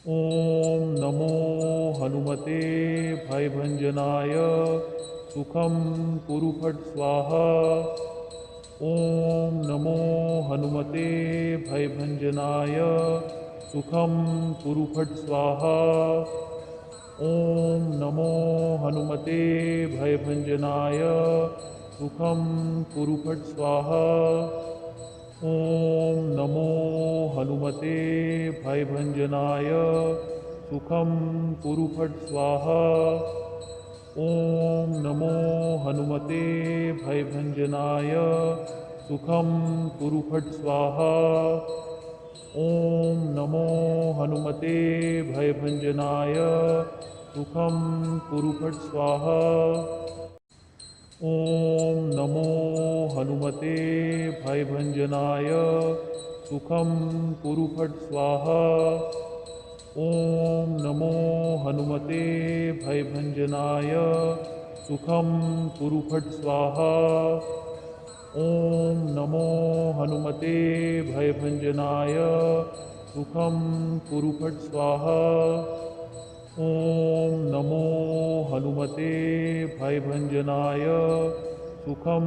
ॐ नमो हनुमते भयभञ्जनाय सुखं कुरु फट् स्वाहा। ॐ नमो हनुमते भयभञ्जनाय सुखं कुरु फट् स्वाहा। ॐ नमो हनुमते भयभञ्जनाय सुखं कुरु फट् स्वाहा। ॐ नमो हनुमते भयभञ्जनाय सुखं कुरु फट् स्वाहा। ॐ नमो हनुमते भयभञ्जनाय सुखं कुरु फट् स्वाहा। ॐ नमो हनुमते भयभञ्जनाय सुखं कुरु फट् स्वाहा। ॐ नमो हनुमते भयभञ्जनाय सुखं कुरु फट् स्वाहा। ॐ नमो हनुमते भयभञ्जनाय सुखं कुरु फट् स्वाहा। ॐ नमो हनुमते भयभञ्जनाय सुखं कुरु फट् स्वाहा। ॐ नमो हनुमते भयभञ्जनाय सुखं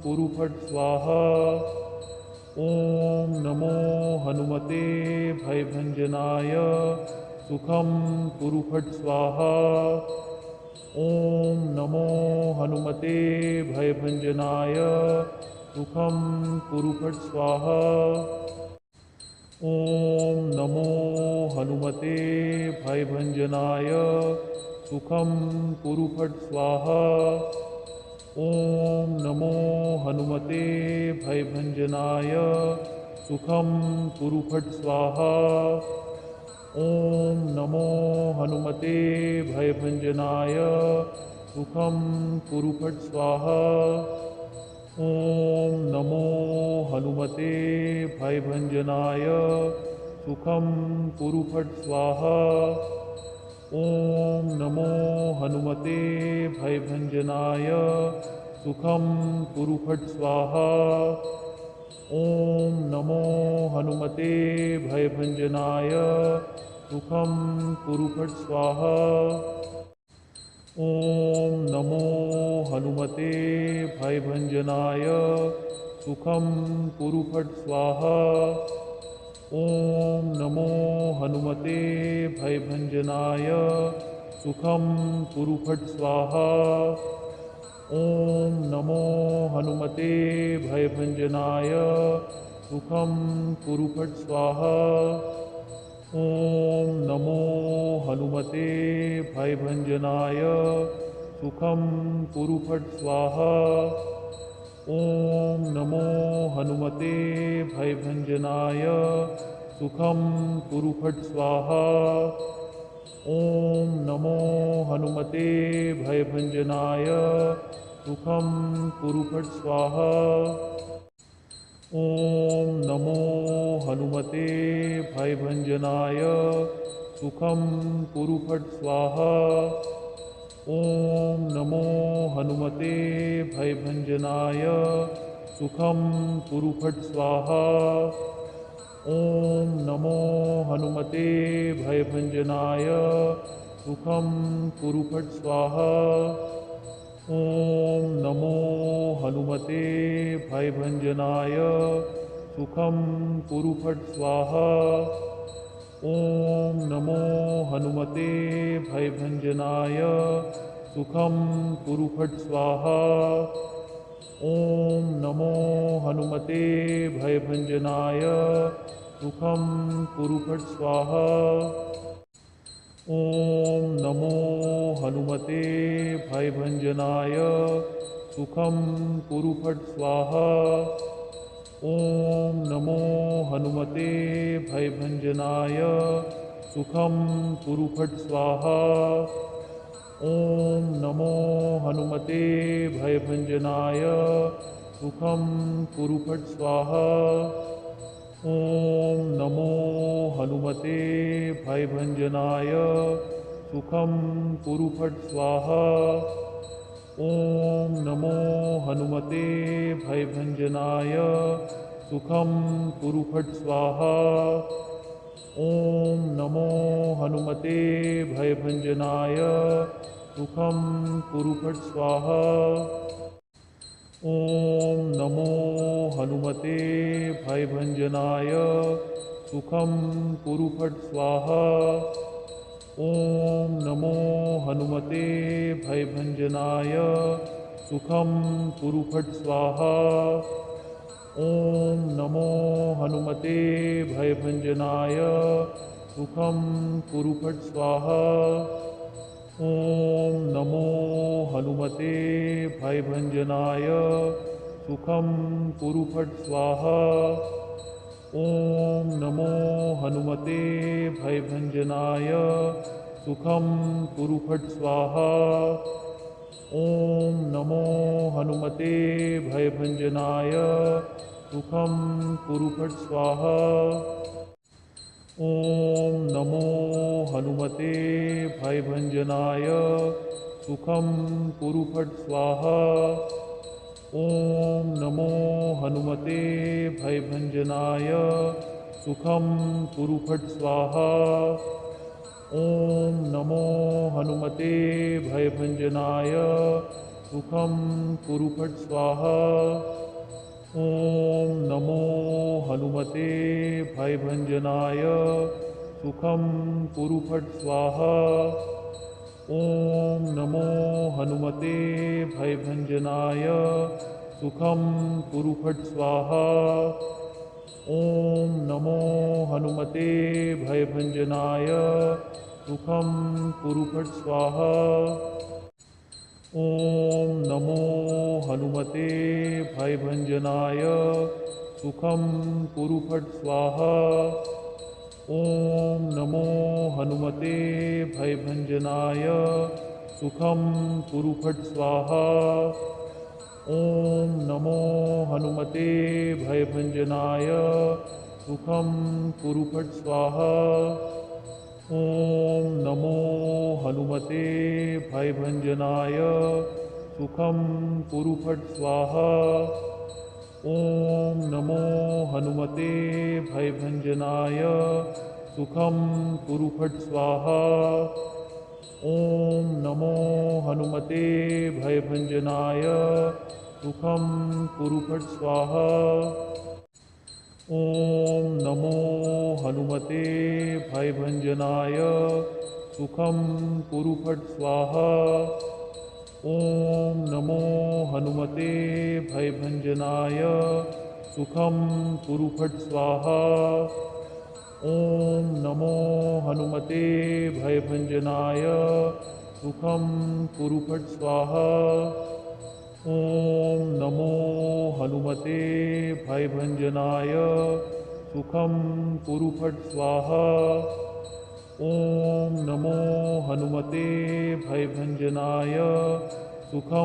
कुरु फट् स्वाहा। ॐ नमो हनुमते भयभञ्जनाय सुखं कुरु फट् स्वाहा। ॐ नमो हनुमते भयभञ्जनाय सुखं कुरु फट् स्वाहा। ॐ नमो हनुमते भयभञ्जनाय सुखं कुरु फट् स्वाहा। ॐ नमो हनुमते भयभञ्जनाय सुखं कुरु फट् स्वाहा। ॐ नमो हनुमते भयभञ्जनाय सुखं कुरु फट् स्वाहा। ॐ नमो हनुमते भयभञ्जनाय सुखं कुरु फट् स्वाहा। ॐ नमो हनुमते भयभञ्जनाय सुखं कुरु फट् स्वाहा। ॐ नमो हनुमते भयभञ्जनाय सुखं कुरु फट् स्वाहा। ॐ नमो हनुमते भयभञ्जनाय सुखं कुरु फट् स्वाहा। ॐ नमो हनुमते भयभञ्जनाय सुखं कुरु फट् स्वाहा। ॐ नमो हनुमते भयभञ्जनाय सुखं कुरु फट् स्वाहा। ॐ नमो हनुमते भयभञ्जनाय सुखं कुरु फट् स्वाहा। ॐ नमो हनुमते भयभञ्जनाय सुखं कुरु फट् स्वाहा। ॐ नमो हनुमते भयभञ्जनाय सुखं कुरु फट् स्वाहा। ॐ नमो हनुमते भयभञ्जनाय सुखं कुरु फट् स्वाहा। ॐ नमो हनुमते भयभञ्जनाय सुखं कुरु फट् स्वाहा। ॐ नमो हनुमते भयभञ्जनाय सुखं कुरु फट् स्वाहा। ॐ नमो हनुमते भयभञ्जनाय सुखं कुरु फट् स्वाहा। ॐ नमो हनुमते भयभञ्जनाय सुखं कुरु फट् स्वाहा। ॐ नमो हनुमते भयभञ्जनाय सुखं कुरु फट् स्वाहा। ॐ नमो हनुमते भयभञ्जनाय सुखं कुरु फट् स्वाहा। ॐ नमो हनुमते भयभञ्जनाय सुखं कुरु फट् स्वाहा। ॐ नमो हनुमते भयभञ्जनाय सुखं कुरु फट् स्वाहा। ॐ नमो हनुमते भयभञ्जनाय सुखं कुरु फट् स्वाहा। ॐ नमो हनुमते भयभञ्जनाय सुखं कुरु फट् स्वाहा। ॐ नमो हनुमते भयभञ्जनाय सुखं कुरु फट् स्वाहा। ॐ नमो हनुमते भयभञ्जनाय सुखं कुरु फट् स्वाहा। ॐ नमो हनुमते भयभञ्जनाय सुखं कुरु फट् स्वाहा। ॐ नमो हनुमते भयभञ्जनाय सुखं कुरु फट् स्वाहा। ॐ नमो हनुमते भयभञ्जनाय सुखं कुरु फट् स्वाहा। ॐ नमो हनुमते भयभञ्जनाय सुखं कुरु फट् स्वाहा। ॐ नमो हनुमते भयभञ्जनाय सुखं कुरु फट् स्वाहा। ॐ नमो हनुमते भयभञ्जनाय सुखं कुरु फट् स्वाहा। ॐ नमो हनुमते भयभञ्जनाय सुखं कुरु फट् स्वाहा। ॐ नमो हनुमते भयभञ्जनाय सुखं कुरु फट् स्वाहा। ॐ नमो हनुमते भयभञ्जनाय सुखं कुरु फट् स्वाहा। ॐ नमो हनुमते भयभञ्जनाय सुखं कुरु फट् स्वाहा। ॐ नमो हनुमते भयभञ्जनाय सुखं कुरु फट् स्वाहा। ॐ नमो हनुमते भयभञ्जनाय सुखं कुरु फट् स्वाहा। ॐ नमो हनुमते भयभञ्जनाय सुखं कुरु फट् स्वाहा। ॐ नमो हनुमते भयभञ्जनाय सुखं कुरु फट् स्वाहा। ॐ नमो हनुमते भयभञ्जनाय सुखं कुरु फट् स्वाहा। ॐ नमो हनुमते भयभञ्जनाय सुखं कुरु फट् स्वाहा। ॐ नमो हनुमते भयभञ्जनाय सुखं कुरु फट् स्वाहा। ॐ नमो हनुमते भयभञ्जनाय सुखं कुरु फट् स्वाहा। ॐ नमो हनुमते भयभञ्जनाय सुखं कुरु फट् स्वाहा। ॐ नमो हनुमते भयभञ्जनाय सुखं कुरु फट् स्वाहा। ॐ नमो हनुमते भयभञ्जनाय सुखं कुरु फट् स्वाहा। ॐ नमो हनुमते भयभञ्जनाय सुखं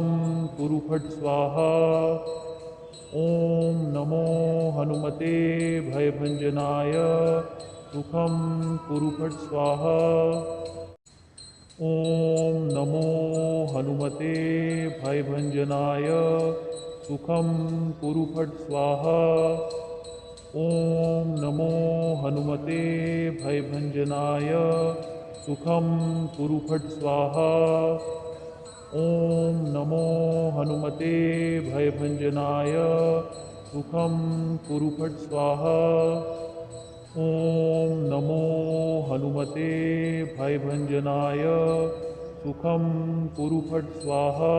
कुरु फट् स्वाहा। ॐ नमो हनुमते भयभञ्जनाय सुखं कुरु फट् स्वाहा। ॐ नमो हनुमते भयभञ्जनाय सुखं कुरु फट् स्वाहा। ॐ नमो हनुमते भयभञ्जनाय सुखं कुरु फट् स्वाहा। ॐ नमो हनुमते भयभञ्जनाय सुखं कुरु फट् स्वाहा। ॐ नमो हनुमते भयभञ्जनाय सुखं कुरु फट् स्वाहा।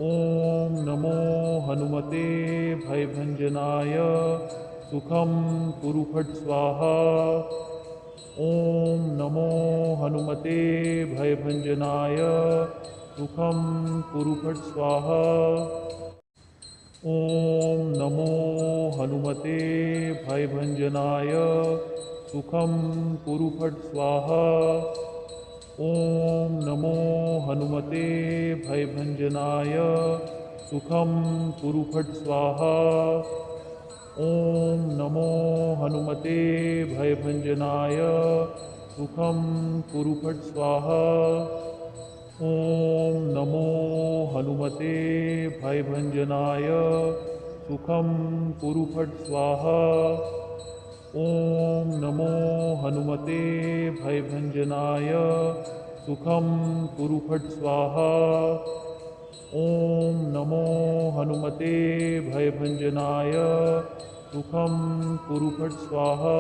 ॐ नमो हनुमते भयभञ्जनाय सुखं कुरु फट् स्वाहा। ॐ नमो हनुमते भयभञ्जनाय सुखं कुरु फट् स्वाहा। ॐ नमो हनुमते भयभञ्जनाय सुखं कुरु फट् स्वाहा। ॐ नमो हनुमते भयभञ्जनाय सुखं कुरु फट् स्वाहा। ॐ नमो हनुमते भयभञ्जनाय सुखं कुरु फट् स्वाहा। ॐ नमो हनुमते भयभञ्जनाय सुखं कुरु फट् स्वाहा। ॐ नमो हनुमते भयभञ्जनाय सुखं कुरु फट् स्वाहा। ॐ नमो हनुमते भयभञ्जनाय सुखं कुरु फट् स्वाहा।